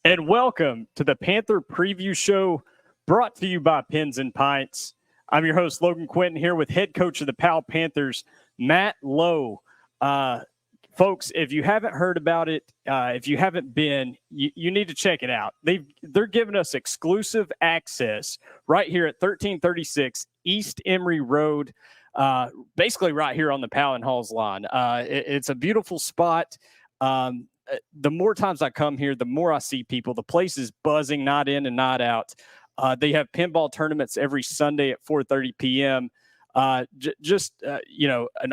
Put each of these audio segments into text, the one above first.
And welcome to the Panther Preview Show, brought to you by Pins and Pints. I'm your host, Logan Quinton, here with head coach of the Powell Panthers, Matt Lowe. Folks, if you haven't heard about it, if you haven't been, you need to check it out. They're giving us exclusive access right here at 1336 East Emory Road, basically right here on the Powell and Halls line. It's a beautiful spot. The more times I come here, the more I see people. The place is buzzing, night in and night out. They have pinball tournaments every Sunday at 4:30 p.m. An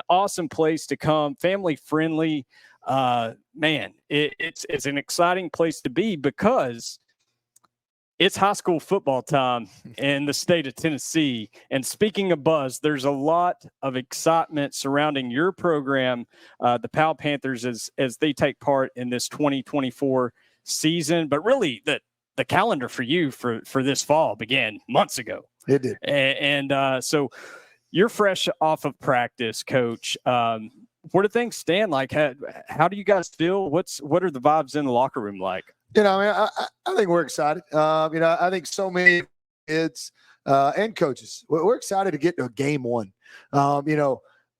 awesome place to come, family friendly. It's an exciting place to be because it's high school football time in the state of Tennessee. And speaking of buzz, there's a lot of excitement surrounding your program, the Powell Panthers, as they take part in this 2024 season. But really, the calendar for you for this fall began months ago. It did. So you're fresh off of practice, Coach. Where do things stand? Like, how do you guys feel? What are the vibes in the locker room like? I think we're excited. I think so many kids and coaches, we're excited to get to game one.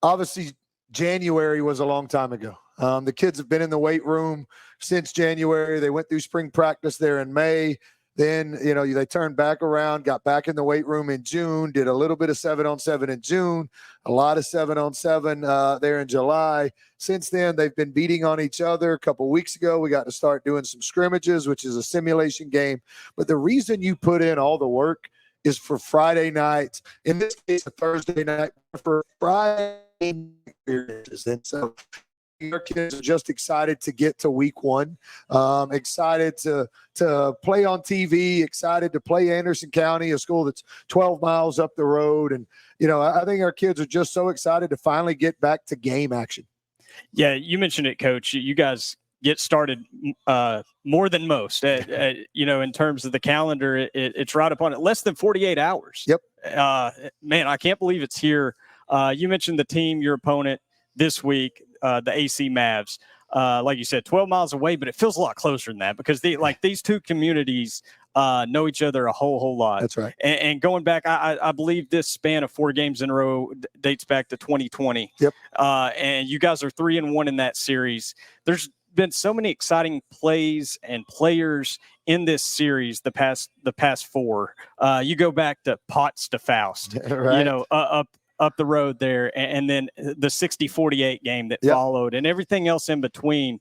Obviously January was a long time ago. The kids have been in the weight room since January. They went through spring practice there in May. Then, they turned back around, got back in the weight room in June, did a little bit of 7-on-7 in June, a lot of 7-on-7 there in July. Since then, they've been beating on each other. A couple of weeks ago, we got to start doing some scrimmages, which is a simulation game. But the reason you put in all the work is for Friday nights, in this case, a Thursday night, for Friday experiences. And so our kids are just excited to get to week one, excited to play on TV, excited to play Anderson County, a school that's 12 miles up the road. And, I think our kids are just so excited to finally get back to game action. Yeah, you mentioned it, Coach. You guys get started more than most, in terms of the calendar. It's right upon it, less than 48 hours. Yep. I can't believe it's here. You mentioned the team, your opponent this week, the AC Mavs. Like you said, 12 miles away, but it feels a lot closer than that because these two communities know each other a whole lot. That's right. And going back, I believe this span of 4 games in a row dates back to 2020. Yep. And you guys are 3-1 in that series. There's been so many exciting plays and players in this series the past 4. You go back to Potts to Faust, right. Up the road there, and then the 60-48 game that followed and everything else in between.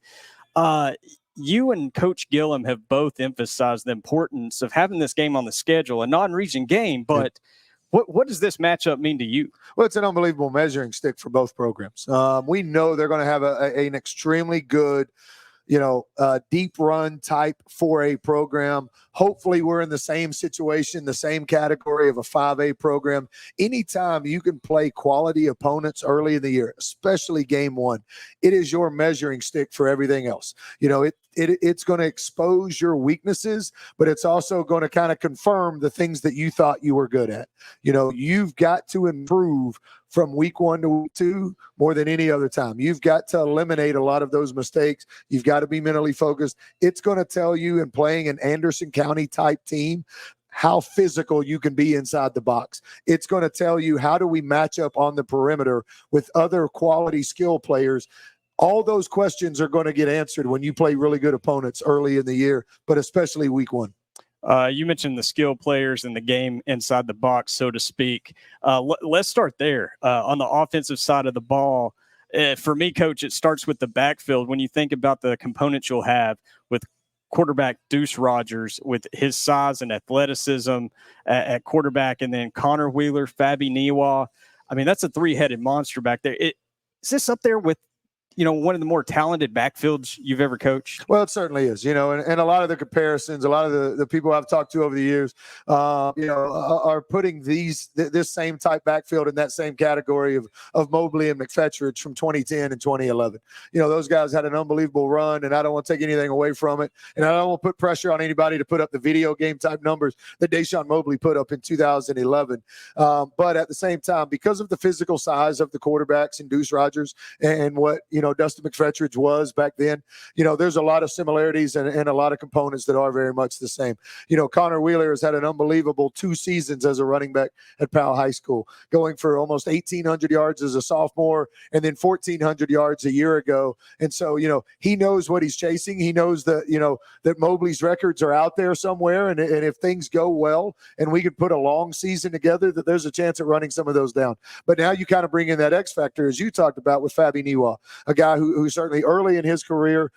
You and Coach Gillum have both emphasized the importance of having this game on the schedule, a non-region game, but what does this matchup mean to you? Well, it's an unbelievable measuring stick for both programs. We know they're going to have an extremely good, deep run type 4A program. Hopefully we're in the same situation, the same category of a 5A program. Anytime you can play quality opponents early in the year, especially game one, it is your measuring stick for everything else. It's going to expose your weaknesses, but it's also going to kind of confirm the things that you thought you were good at. You've got to improve from week 1 to week 2 more than any other time. You've got to eliminate a lot of those mistakes. You've got to be mentally focused. It's going to tell you in playing an Anderson County type team how physical you can be inside the box. It's going to tell you how do we match up on the perimeter with other quality skill players. All those questions are going to get answered when you play really good opponents early in the year, but especially week 1. You mentioned the skill players in the game inside the box, so to speak. Let's start there. On the offensive side of the ball, for me, Coach, it starts with the backfield. When you think about the components you'll have with quarterback Deuce Rogers, with his size and athleticism at quarterback, and then Connor Wheeler, Fabi Niwa. I mean, that's a 3-headed monster back there. Is this up there with one of the more talented backfields you've ever coached? Well, it certainly is, and a lot of the comparisons, a lot of the people I've talked to over the years, are putting this same type backfield in that same category of Mobley and McFetridge from 2010 and 2011. Those guys had an unbelievable run, and I don't want to take anything away from it. And I don't want to put pressure on anybody to put up the video game type numbers that Deshaun Mobley put up in 2011. But at the same time, because of the physical size of the quarterbacks and Deuce Rogers and what, Dustin McFetridge was back then. There's a lot of similarities and a lot of components that are very much the same. Connor Wheeler has had an unbelievable 2 seasons as a running back at Powell High School, going for almost 1,800 yards as a sophomore and then 1,400 yards a year ago. And so, he knows what he's chasing. He knows that, that Mobley's records are out there somewhere. And if things go well and we could put a long season together, that there's a chance at running some of those down. But now you kind of bring in that X factor, as you talked about with Fabi Niwa, a guy who certainly early in his career,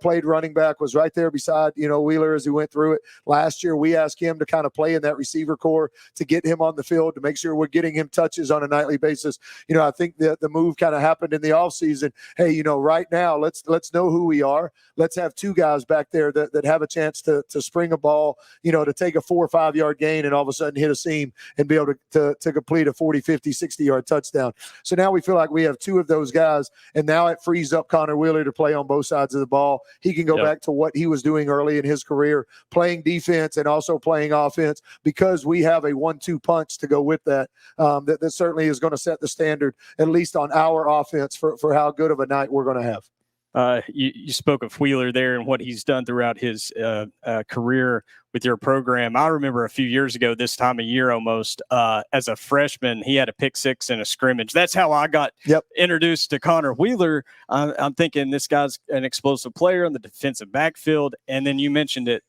played running back, was right there beside, Wheeler as he went through it. Last year, we asked him to kind of play in that receiver core to get him on the field, to make sure we're getting him touches on a nightly basis. I think that the move kind of happened in the offseason. Hey, right now, let's know who we are. Let's have 2 guys back there that have a chance to spring a ball, to take a 4 or 5 yard gain and all of a sudden hit a seam and be able to complete a 40, 50, 60 yard touchdown. So now we feel like we have 2 of those guys, and now it frees up Connor Wheeler to play on both sides of the ball. He can go back to what he was doing early in his career, playing defense and also playing offense, because we have a 1-2 punch to go with that. That certainly is going to set the standard, at least on our offense, for how good of a night we're going to have. You spoke of Wheeler there and what he's done throughout his career with your program. I remember a few years ago, this time of year almost, as a freshman, he had a pick 6 in a scrimmage. That's how I got introduced to Connor Wheeler. I'm thinking this guy's an explosive player in the defensive backfield. And then you mentioned it,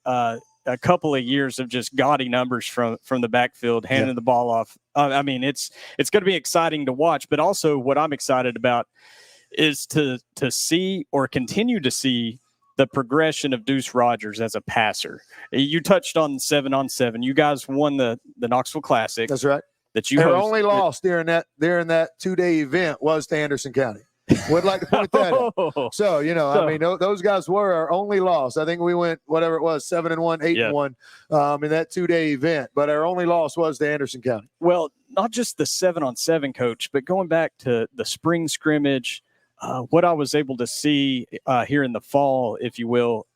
a couple of years of just gaudy numbers from the backfield, handing the ball off. It's going to be exciting to watch, but also what I'm excited about is to see or continue to see the progression of Deuce Rogers as a passer. You touched on 7-on-7. You guys won the Knoxville Classic. That's right. That you Our only loss during that 2-day event was to Anderson County. Would like to point that out. So, those guys were our only loss. I think we went, whatever it was, 7-1, 8-1 in that 2-day event. But our only loss was to Anderson County. Well, not just the 7-on-7, Coach, but going back to the spring scrimmage, what I was able to see here in the fall, if you will,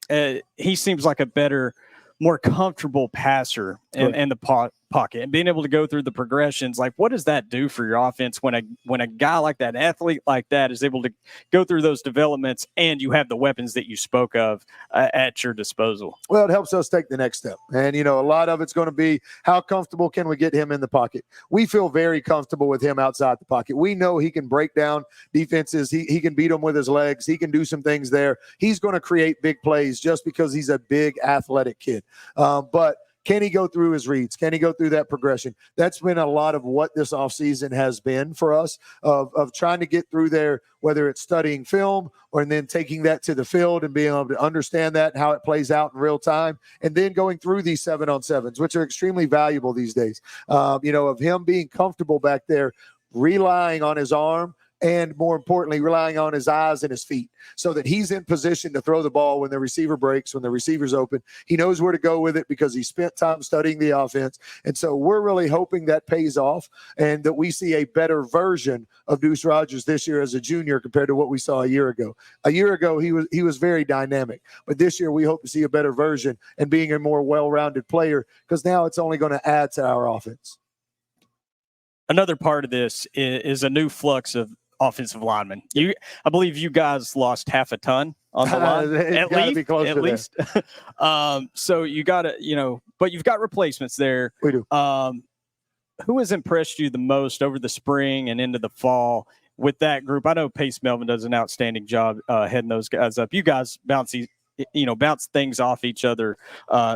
he seems like a better, more comfortable passer in the pocket, and being able to go through the progressions. Like, what does that do for your offense when a guy like that, athlete like that, is able to go through those developments and you have the weapons that you spoke of at your disposal? Well, it helps us take the next step. And, a lot of it's going to be how comfortable can we get him in the pocket. We feel very comfortable with him outside the pocket. We know he can break down defenses. He can beat them with his legs. He can do some things there. He's going to create big plays just because he's a big athletic kid. But can he go through his reads? Can he go through that progression? That's been a lot of what this offseason has been for us, of trying to get through there, whether it's studying film or then taking that to the field and being able to understand that and how it plays out in real time, and then going through these 7-on-7s, which are extremely valuable these days. Of him being comfortable back there, relying on his arm, and more importantly, relying on his eyes and his feet so that he's in position to throw the ball when the receiver breaks, when the receiver's open. He knows where to go with it because he spent time studying the offense. And so we're really hoping that pays off and that we see a better version of Deuce Rogers this year as a junior compared to what we saw a year ago. A year ago, he was very dynamic. But this year, we hope to see a better version and being a more well-rounded player, because now it's only going to add to our offense. Another part of this is a new flux of offensive linemen. I believe you guys lost half a ton on the line. At least. So you got to, but you've got replacements there. We do. Who has impressed you the most over the spring and into the fall with that group? I know Pace Melvin does an outstanding job heading those guys up. You guys bounce things off each other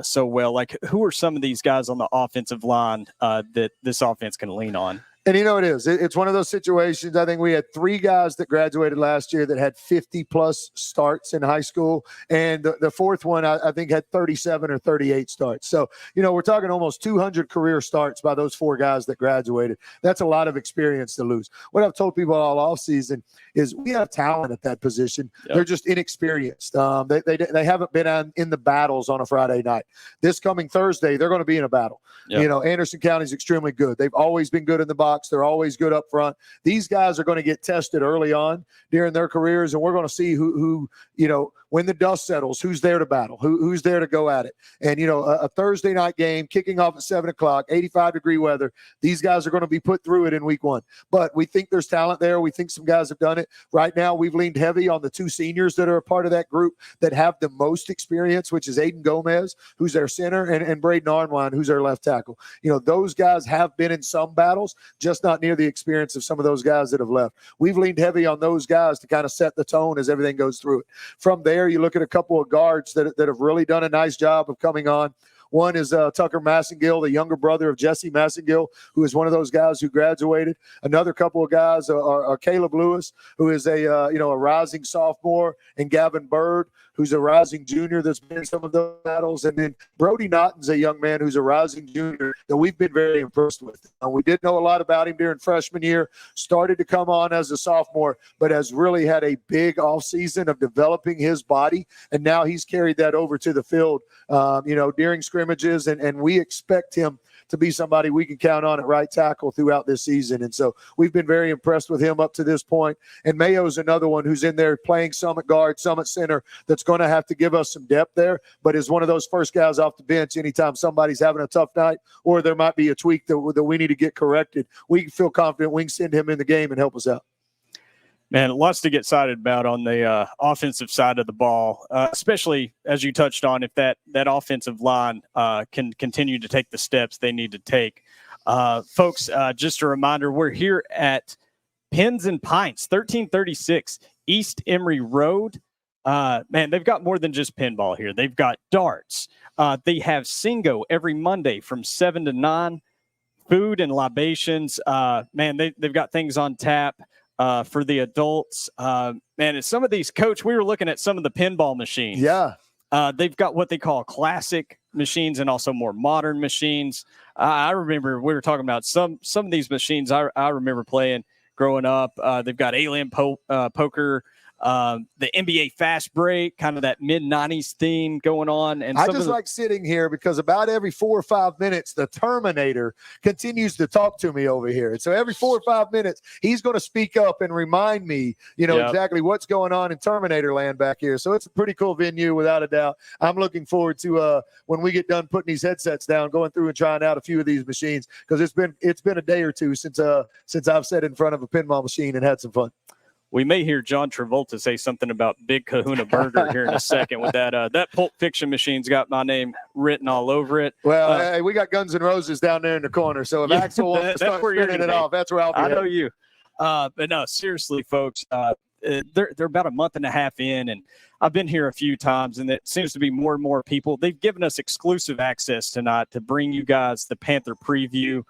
so well. Like, who are some of these guys on the offensive line that this offense can lean on? And it is. It's one of those situations. I think we had 3 guys that graduated last year that had 50-plus starts in high school. And the fourth one, I think, had 37 or 38 starts. So, we're talking almost 200 career starts by those 4 guys that graduated. That's a lot of experience to lose. What I've told people all offseason is we have talent at that position. Yep. They're just inexperienced. They haven't been in the battles on a Friday night. This coming Thursday, they're going to be in a battle. Yep. Anderson County is extremely good. They've always been good in the box. They're always good up front. These guys are going to get tested early on during their careers, and we're going to see who when the dust settles, who's there to battle, who's there to go at it. And, a Thursday night game kicking off at 7 o'clock, 85-degree weather, these guys are going to be put through it in week one. But we think there's talent there. We think some guys have done it. Right now, we've leaned heavy on the two seniors that are a part of that group that have the most experience, which is Aiden Gomez, who's their center, and Braden Arnwine, who's their left tackle. Those guys have been in some battles, just not near the experience of some of those guys that have left. We've leaned heavy on those guys to kind of set the tone as everything goes through it. From there, you look at a couple of guards that have really done a nice job of coming on. One is Tucker Massengill, the younger brother of Jesse Massengill, who is one of those guys who graduated. Another couple of guys are Caleb Lewis, who is a rising sophomore, and Gavin Bird, who's a rising junior that's been in some of those battles. And then Brody Naughton's a young man who's a rising junior that we've been very impressed with. We did know a lot about him during freshman year, started to come on as a sophomore, but has really had a big offseason of developing his body. And now he's carried that over to the field, during scrimmages. And we expect him to be somebody we can count on at right tackle throughout this season. And so we've been very impressed with him up to this point. And Mayo's another one who's in there playing some at guard, some at center, that's going to have to give us some depth there, but is one of those first guys off the bench anytime somebody's having a tough night or there might be a tweak that we need to get corrected. We can feel confident we can send him in the game and help us out. Man, lots to get excited about on the offensive side of the ball, especially as you touched on, if that offensive line can continue to take the steps they need to take. Folks, just a reminder, we're here at Pins and Pints, 1336 East Emory Road. Man, they've got more than just pinball here. They've got darts. They have Singo every Monday from 7 to 9, food and libations. Man, they've got things on tap. For the adults, man, some of these, Coach, we were looking at some of the pinball machines. Yeah. They've got what they call classic machines and also more modern machines. I remember we were talking about some of these machines I remember playing growing up. They've got Alien Poker, the NBA Fast Break, kind of that mid-90s theme going on. And I just like sitting here because about every 4 or 5 minutes, the Terminator continues to talk to me over here. And so every 4 or 5 minutes, he's going to speak up and remind me, exactly what's going on in Terminator land back here. So it's a pretty cool venue, without a doubt. I'm looking forward to when we get done putting these headsets down, going through and trying out a few of these machines, because it's been a day or two since I've sat in front of a pinball machine and had some fun. We may hear John Travolta say something about Big Kahuna Burger here in a second with that Pulp Fiction machine's got my name written all over it. Well, hey, we got Guns N' Roses down there in the corner, so if Axel wants to start spinning it off, that's where I'll be. I know you. But no, seriously, folks, they're about a month and a half in, and I've been here a few times, and it seems to be more and more people. They've given us exclusive access tonight to bring you guys the Panther preview.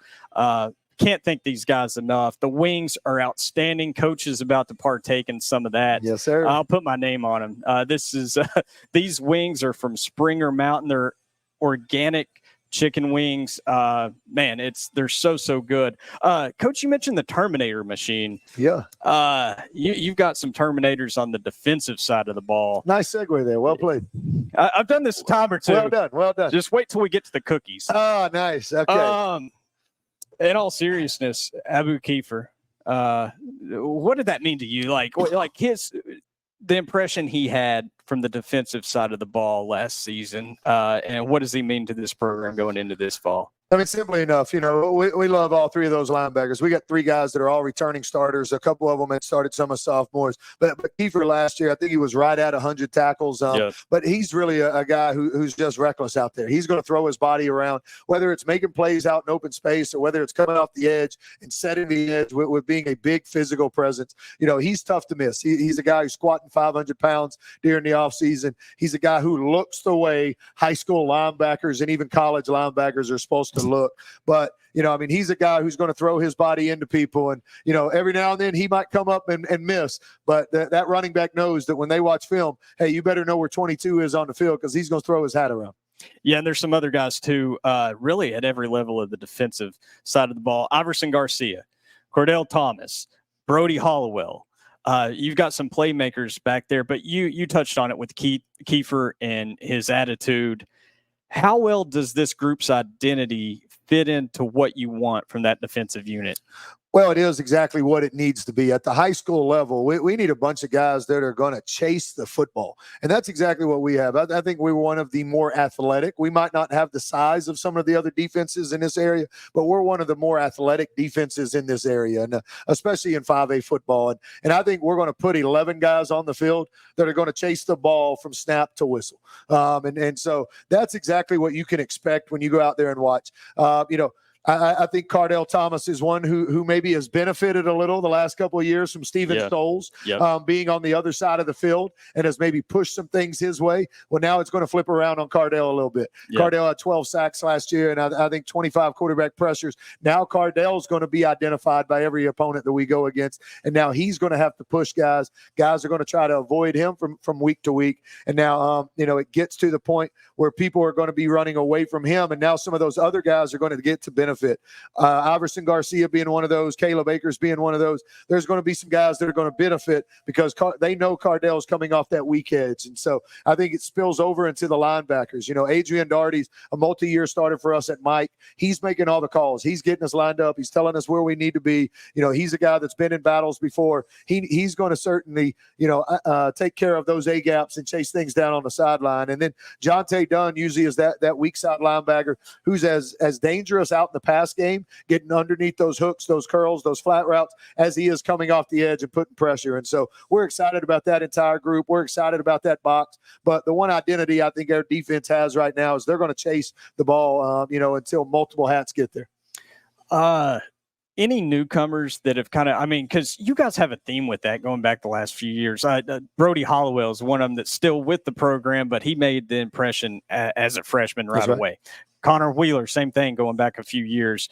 Can't thank these guys enough. The wings are outstanding. Coach is about to partake in some of that. Yes, sir. I'll put my name on them. These wings are from Springer Mountain. They're organic chicken wings. Man, they're so good. Coach, you mentioned the Terminator machine. Yeah. You've got some Terminators on the defensive side of the ball. Nice segue there. Well played. I've done this a time or two. Well done. Just wait till we get to the cookies. Oh, nice. Okay. In all seriousness, Abu Kiefer, what did that mean to you? Like the impression he had from the defensive side of the ball last season, and what does he mean to this program going into this fall? I mean, simply enough, we love all three of those linebackers. We got three guys that are all returning starters. A couple of them had started some as sophomores. But Kiefer last year, I think he was right at 100 tackles. Yes. But he's really a guy who's just reckless out there. He's going to throw his body around, whether it's making plays out in open space or whether it's coming off the edge and setting the edge with being a big physical presence. He's tough to miss. He's a guy who's squatting 500 pounds during the offseason. He's a guy who looks the way high school linebackers and even college linebackers are supposed to look. But he's a guy who's going to throw his body into people, and every now and then he might come up and miss, but that running back knows that when they watch film, hey, you better know where 22 is on the field, because he's going to throw his hat around. Yeah, and there's some other guys too, really at every level of the defensive side of the ball. Iverson Garcia, Cordell Thomas, Brody Hollowell. You've got some playmakers back there, but you touched on it with Kiefer and his attitude. How well does this group's identity fit into what you want from that defensive unit? Well, it is exactly what it needs to be. At the high school level, we need a bunch of guys that are going to chase the football. And that's exactly what we have. I think we're one of the more athletic. We might not have the size of some of the other defenses in this area, but we're one of the more athletic defenses in this area, and especially in 5A football. And I think we're going to put 11 guys on the field that are going to chase the ball from snap to whistle. And so that's exactly what you can expect when you go out there and watch. I think Cardell Thomas is one who maybe has benefited a little the last couple of years from Steven Stoles being on the other side of the field and has maybe pushed some things his way. Well, now it's going to flip around on Cardell a little bit. Cardell had 12 sacks last year, and I think 25 quarterback pressures. Now Cardell's going to be identified by every opponent that we go against, and now he's going to have to push guys. Guys are going to try to avoid him from week to week, and now it gets to the point where people are going to be running away from him, and now some of those other guys are going to get to benefit. Iverson Garcia being one of those, Caleb Akers being one of those. There's going to be some guys that are going to benefit because they know Cardell's coming off that weak edge. And so I think it spills over into the linebackers. Adrian Darty's a multi-year starter for us at Mike. He's making all the calls. He's getting us lined up. He's telling us where we need to be. He's a guy that's been in battles before. He's going to certainly, take care of those A-gaps and chase things down on the sideline. And then Jonte Dunn usually is that weak side linebacker who's as dangerous out in the pass game, getting underneath those hooks, those curls, those flat routes, as he is coming off the edge and putting pressure. And so we're excited about that entire group. We're excited about that box. But the one identity I think our defense has right now is they're going to chase the ball, until multiple hats get there. Any newcomers that have because you guys have a theme with that going back the last few years. Brody Hollowell is one of them that's still with the program, but he made the impression as a freshman right away. Connor Wheeler, same thing, going back a few years.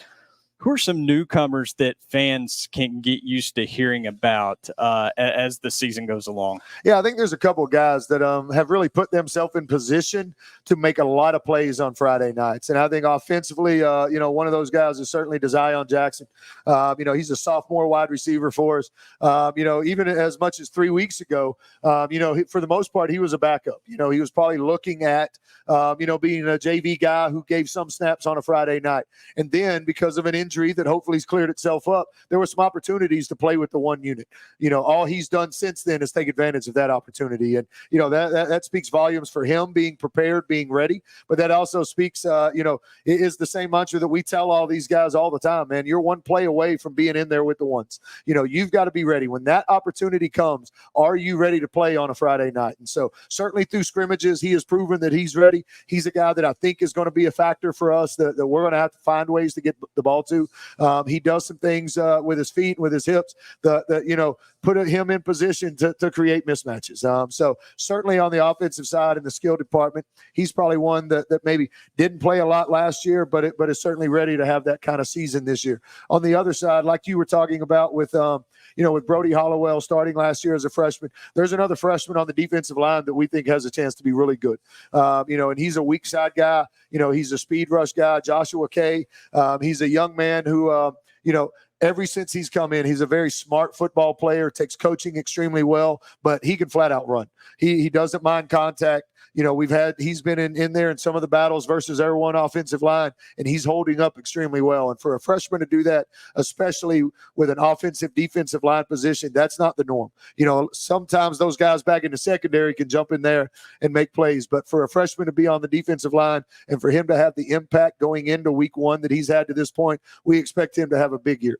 Who are some newcomers that fans can get used to hearing about as the season goes along? Yeah, I think there's a couple of guys that have really put themselves in position to make a lot of plays on Friday nights. And I think offensively, one of those guys is certainly Zion Jackson. He's a sophomore wide receiver for us. Even as much as 3 weeks ago, for the most part, he was a backup. He was probably looking at, being a JV guy who gave some snaps on a Friday night. And then because of an injury that hopefully has cleared itself up, there were some opportunities to play with the one unit. All he's done since then is take advantage of that opportunity. And, that speaks volumes for him being prepared, being ready. But that also speaks, it is the same mantra that we tell all these guys all the time, man. You're one play away from being in there with the ones. You've got to be ready. When that opportunity comes, are you ready to play on a Friday night? And so certainly through scrimmages, he has proven that he's ready. He's a guy that I think is going to be a factor for us that we're going to have to find ways to get the ball to. He does some things with his feet and with his hips that put him in position to create mismatches. So certainly on the offensive side in the skill department, he's probably one that maybe didn't play a lot last year, but is certainly ready to have that kind of season this year. On the other side, like you were talking about with Brody Hollowell starting last year as a freshman, there's another freshman on the defensive line that we think has a chance to be really good. And he's a weak side guy. He's a speed rush guy, Joshua Kay. He's a young man who, ever since he's come in, he's a very smart football player, takes coaching extremely well, but he can flat out run. He doesn't mind contact. He's been in there in some of the battles versus our one offensive line, and he's holding up extremely well. And for a freshman to do that, especially with an offensive defensive line position, that's not the norm. Sometimes those guys back in the secondary can jump in there and make plays, but for a freshman to be on the defensive line and for him to have the impact going into week one that he's had to this point, we expect him to have a big year.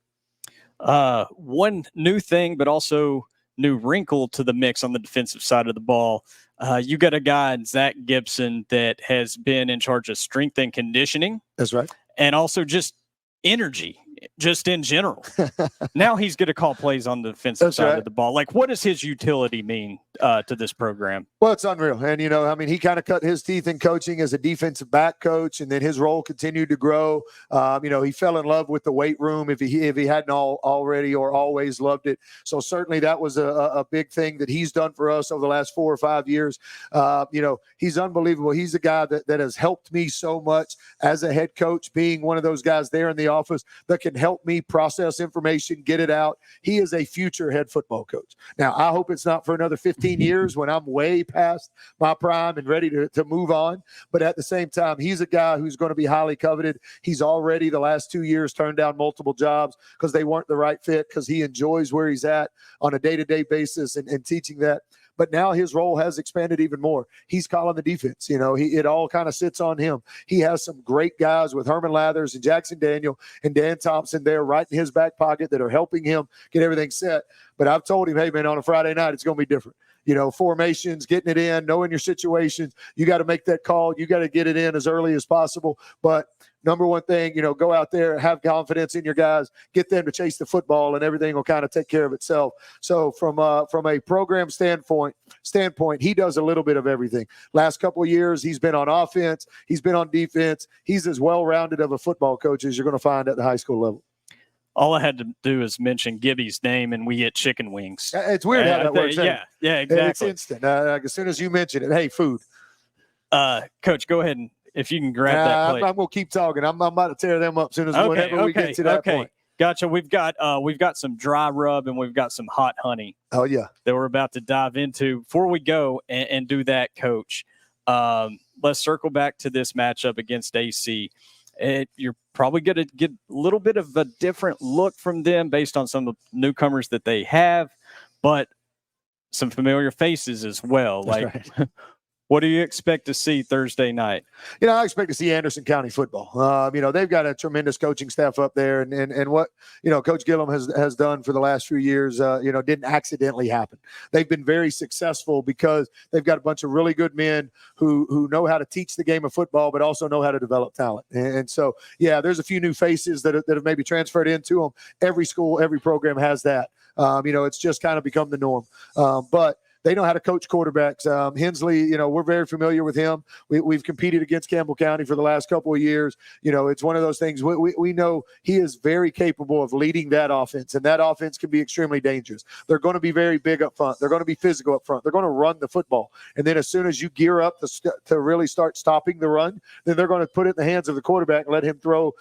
One new thing, but also new wrinkle to the mix on the defensive side of the ball. You got a guy, Zack Gibson, that has been in charge of strength and conditioning. That's right. And also just energy, just in general. Now he's going to call plays on the defensive side of the ball. Like, what does his utility mean to this program? Well, it's unreal. And, he kind of cut his teeth in coaching as a defensive back coach, and then his role continued to grow. He fell in love with the weight room if he hadn't already or always loved it. So certainly that was a big thing that he's done for us over the last 4 or 5 years. He's unbelievable. He's a guy that has helped me so much as a head coach, being one of those guys there in the office that can help me process information, get it out. He is a future head football coach. Now, I hope it's not for another 15 15 years when I'm way past my prime and ready to move on. But at the same time, he's a guy who's going to be highly coveted. He's already the last 2 years turned down multiple jobs because they weren't the right fit, because he enjoys where he's at on a day-to-day basis and teaching that. But now his role has expanded even more. He's calling the defense. It all kind of sits on him. He has some great guys with Herman Lathers and Jackson Daniel and Dan Thompson there right in his back pocket that are helping him get everything set. But I've told him, hey, man, on a Friday night, it's going to be different. Formations, getting it in, knowing your situations. You got to make that call. You got to get it in as early as possible. But number one thing, go out there, have confidence in your guys, get them to chase the football, and everything will kind of take care of itself. So from a program standpoint, he does a little bit of everything. Last couple of years, he's been on offense. He's been on defense. He's as well-rounded of a football coach as you're going to find at the high school level. All I had to do is mention Gibby's name, and we get chicken wings. It's weird how that works. Yeah, exactly. It's instant. As soon as you mention it, hey, food. Coach, go ahead and if you can grab that plate. I'm going to keep talking. I'm about to tear them up as soon as whenever we get to that point. Gotcha. We've got some dry rub and we've got some hot honey. Oh yeah, that we're about to dive into. Before we go and do that, Coach, let's circle back to this matchup against AC. You're probably going to get a little bit of a different look from them based on some of the newcomers that they have, but some familiar faces as well. That's like, right. What do you expect to see Thursday night? I expect to see Anderson County football. They've got a tremendous coaching staff up there, and what Coach Gillum has done for the last few years, didn't accidentally happen. They've been very successful because they've got a bunch of really good men who know how to teach the game of football, but also know how to develop talent. And so, there's a few new faces that have maybe transferred into them. Every school, every program has that. It's just kind of become the norm. But they know how to coach quarterbacks. Hensley, we're very familiar with him. We've competed against Campbell County for the last couple of years. It's one of those things. We know he is very capable of leading that offense, and that offense can be extremely dangerous. They're going to be very big up front. They're going to be physical up front. They're going to run the football. And then as soon as you gear up to really start stopping the run, then they're going to put it in the hands of the quarterback and let him throw,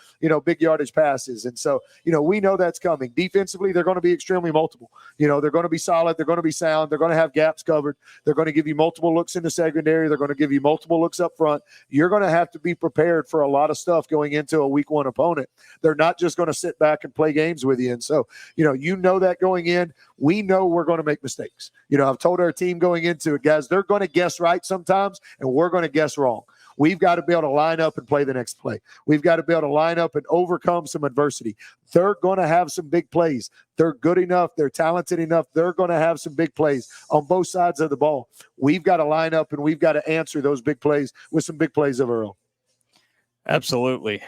big yardage passes. And so, we know that's coming. Defensively, they're going to be extremely multiple. They're going to be solid. They're going to be sound. They're going to have gaps covered. They're going to give you multiple looks in the secondary. They're going to give you multiple looks up front. You're going to have to be prepared for a lot of stuff going into a week one opponent. They're not just going to sit back and play games with you. And so, that going in, we know we're going to make mistakes. I've told our team going into it, guys, they're going to guess right sometimes, and we're going to guess wrong. We've got to be able to line up and play the next play. We've got to be able to line up and overcome some adversity. They're going to have some big plays. They're good enough. They're talented enough. They're going to have some big plays on both sides of the ball. We've got to line up and we've got to answer those big plays with some big plays of our own. Absolutely.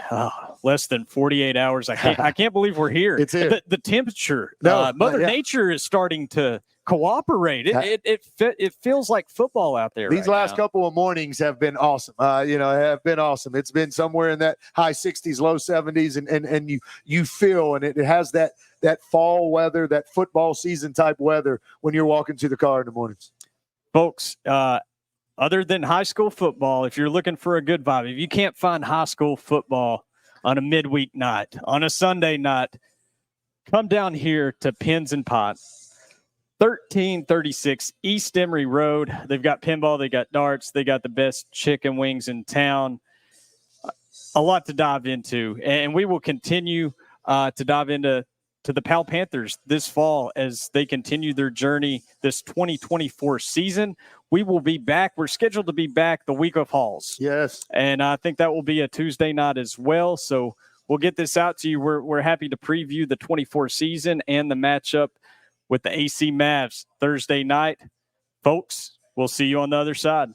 Less than 48 hours. I can't believe we're here. It's here. The temperature. No, Mother Nature is starting to cooperate. It feels like football out there. These last couple of mornings have been awesome. Have been awesome. It's been somewhere in that high 60s, low 70s, and you feel, and it has that fall weather, that football season type weather when you're walking to the car in the mornings. Folks, other than high school football, if you're looking for a good vibe, if you can't find high school football on a midweek night, on a Sunday night, come down here to Pins and Pots, 1336 East Emory Road. They've got pinball, they got darts, they got the best chicken wings in town. A lot to dive into, and we will continue to dive into the Powell Panthers this fall as they continue their journey this 2024 season. We will be back. We're scheduled to be back the week of Halls. Yes. And I think that will be a Tuesday night as well. So we'll get this out to you. We're happy to preview the 24 season and the matchup with the AC Mavs Thursday night. Folks, we'll see you on the other side.